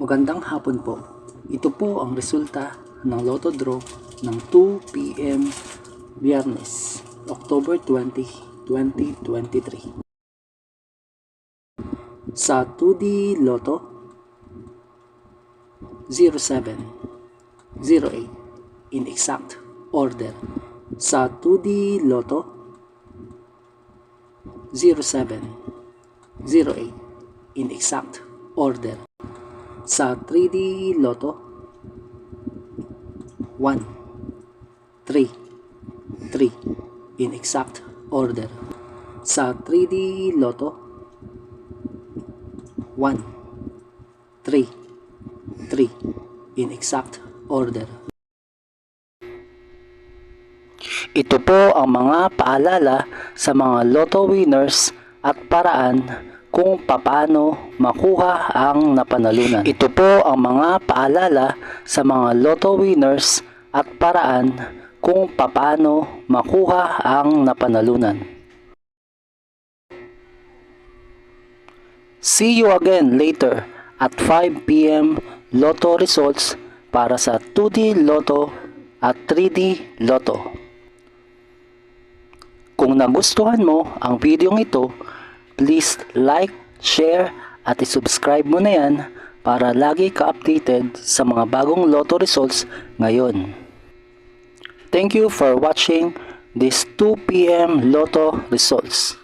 Magandang hapon po. Ito po ang resulta ng Lotto Draw ng 2 PM Biyernes, October 20, 2023. Sa 2D Lotto, 07, 08 in exact order. Sa 2D Lotto, 07, 08 in exact order. Sa 3D Lotto, 1, 3, 3 in exact order. Sa 3D Lotto, 1, 3, 3 in exact order. Ito po ang mga paalala sa mga Lotto winners at paraan kung papaano makuha ang napanalunan. Ito po ang mga paalala sa mga Lotto winners at paraan kung papaano makuha ang napanalunan. See you again later at 5 PM Lotto results para sa 2D Lotto at 3D Lotto. Kung nagustuhan mo ang video ito, please like, share at i-subscribe mo na yan para lagi ka updated sa mga bagong Lotto results ngayon. Thank you for watching this 2 PM Lotto results.